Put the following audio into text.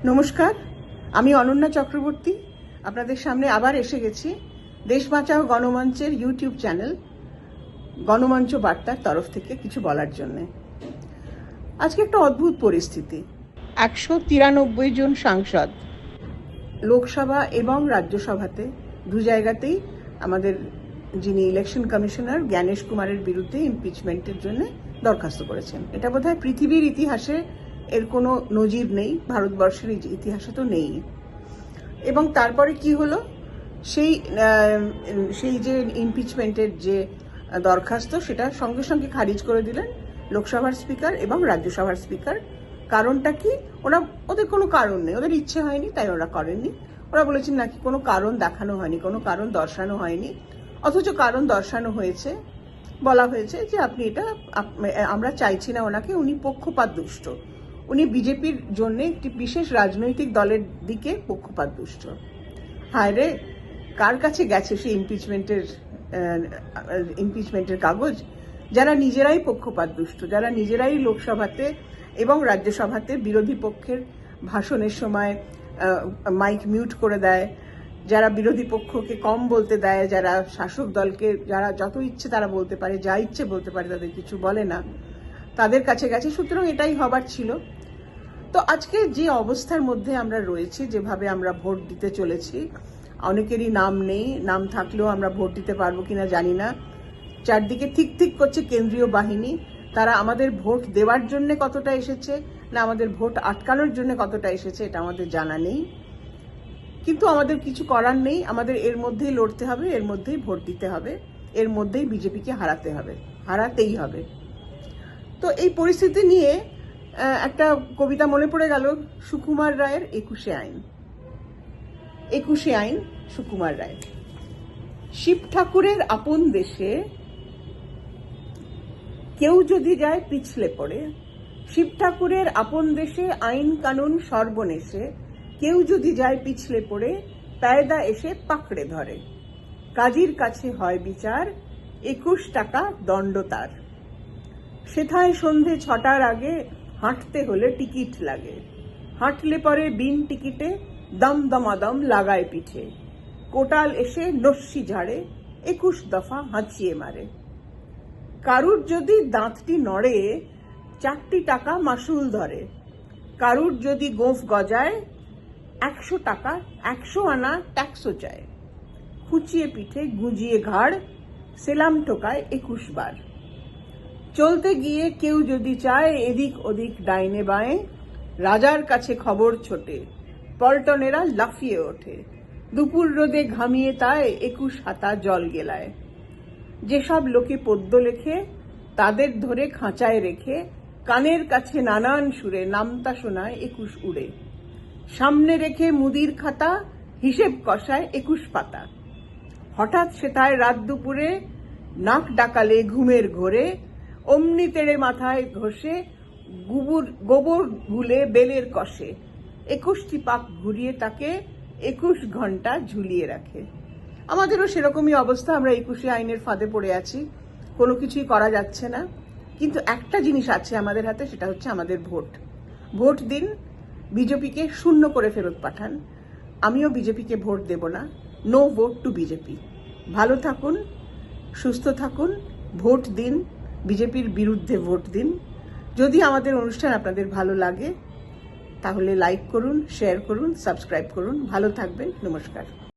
নমস্কার, আমি অনন্যা চক্রবর্তী আপনাদের সামনে আবার এসে গেছি দেশ বাঁচাও গণমঞ্চের ইউটিউব চ্যানেল গণমঞ্চ বার্তার তরফ থেকে কিছু বলার জন্য। আজকে একটা অদ্ভুত পরিস্থিতি। 193 জন সাংসদ লোকসভা এবং রাজ্যসভাতে দু জায়গাতেই আমাদের যিনি ইলেকশন কমিশনার জ্ঞানেশ কুমারের বিরুদ্ধে ইমপিচমেন্টের জন্য দরখাস্ত করেছেন। এটা বোধহয় পৃথিবীর ইতিহাসে এর কোনো নজির নেই, ভারতবর্ষের ইতিহাসে তো নেই। এবং তারপরে কি হলো, সেই যে ইমপিচমেন্টের যে দরখাস্ত সেটা সঙ্গে সঙ্গে খারিজ করে দিলেন লোকসভার স্পিকার এবং রাজ্যসভার স্পিকার। কারণটা কি? ওদের কোনো কারণ নেই, ওদের ইচ্ছে হয়নি তাই ওরা করেননি। ওরা বলেছেন নাকি কোনো কারণ দেখানো হয়নি, কোনো কারণ দর্শানো হয়নি। অথচ কারণ দর্শানো হয়েছে, বলা হয়েছে যে আপনি এটা আমরা চাইছি না ওনাকে, উনি পক্ষপাত দুষ্ট, উনি বিজেপির জন্য একটি বিশেষ রাজনৈতিক দলের দিকে পক্ষপাত দুষ্ট। হায় রে, কার কাছে গেছে সেই ইমপিচমেন্টের কাগজ? যারা নিজেরাই পক্ষপাত দুষ্ট, যারা নিজেরাই লোকসভাতে এবং রাজ্যসভাতে বিরোধী পক্ষের ভাষণের সময় মাইক মিউট করে দেয়, যারা বিরোধী পক্ষকে কম বলতে দেয়, যারা শাসক দলকে যারা যত ইচ্ছে তারা বলতে পারে, যা ইচ্ছে বলতে পারে, তাদের কিছু বলে না, তাদের কাছে গেছে। সুতরাং এটাই হবার ছিল। তো আজকে যে অবস্থার মধ্যে আমরা রয়েছি, যেভাবে আমরা ভোট দিতে চলেছি, অনেকেরই নাম নেই, নাম থাকলেও আমরা ভোট দিতে পারবো কিনা জানি না। চারদিকে ঠিক ঠিক করছে কেন্দ্রীয় বাহিনী, তারা আমাদের ভোট দেওয়ার জন্য কতটা এসেছে না আমাদের ভোট আটকানোর জন্য কতটা এসেছে এটা আমাদের জানা নেই। কিন্তু আমাদের কিছু করার নেই, আমাদের এর মধ্যেই লড়তে হবে, এর মধ্যেই ভোট দিতে হবে, এর মধ্যেই বিজেপিকে হারাতে হবে, হারাতেই হবে। তো এই পরিস্থিতি নিয়ে একটা কবিতা মনে পড়ে গেল, সুকুমার রায়ের 21 আইন। 21 আইন সুকুমার রায়। শিব ঠাকুরের আপন দেশে কেউ যদি যায় পিছলে পড়ে, শিব ঠাকুরের আপন দেশে আইন কানুন সর্বনেশে কেউ যদি যায় পিছলে পড়ে, কায়দা এসে পাকড়ে ধরে। কাজীর কাছে হয় বিচার, 21 টাকা দণ্ড তার। সেথায় সন্ধে 6টার আগে হাঁটতে হলে টিকিট লাগে, হাঁটলে পরে বিন টিকিটে দম দমাদম লাগায় পিঠে। কোটাল এসে নস্যি ঝাড়ে, 21 দফা হাঁচিয়ে মারে। কারুর যদি দাঁতটি নড়ে, 4টি টাকা মাসুল ধরে। কারুর যদি গোঁফ গজায়, 100 টাকা 100 আনা ট্যাক্সও চায়। খুঁচিয়ে পিঠে গুঁজিয়ে ঘাড়, সেলাম টোকায় 21 বার। চলতে গিয়ে কেউ যদি চায় এদিক ওদিক ডাইনে বাঁয়ে, রাজার কাছে খবর ছোটে, পল্টনেরা লাফিয়ে ওঠে। দুপুর রোদে ঘামিয়ে তাই 21 হাতা জল গেলায়। যেসব লোকে পদ্য লেখে তাদের ধরে খাঁচায় রেখে, কানের কাছে নানান সুরে নামতা শোনায় 21 উড়ে। সামনে রেখে মুদির খাতা, হিসেব কষায় 21 পাতা। হঠাৎ সেটায় রাত দুপুরে নাক ডাকালে ঘুমের ঘোরে, অমনি তেড়ে মাথায় ঘষে গোবর গুলে বেলের কষে। 21টি পাক ঘুরিয়ে তাকে 21 ঘন্টা ঝুলিয়ে রাখে। আমাদেরও সেরকমই অবস্থা, আমরা 21 আইনের ফাঁদে পড়ে আছি, কোনো কিছুই করা যাচ্ছে না। কিন্তু একটা জিনিস আছে আমাদের হাতে, সেটা হচ্ছে আমাদের ভোট। ভোট দিন, বিজেপিকে শূন্য করে ফেরত পাঠান। আমিও বিজেপিকে ভোট দেব না। No vote to BJP. ভালো থাকুন, সুস্থ থাকুন, ভোট দিন, বিজেপির বিরুদ্ধে ভোট দিন। যদি আমাদের অনুষ্ঠান আপনাদের ভালো লাগে তাহলে লাইক করুন, শেয়ার করুন, সাবস্ক্রাইব করুন। ভালো থাকবেন। নমস্কার।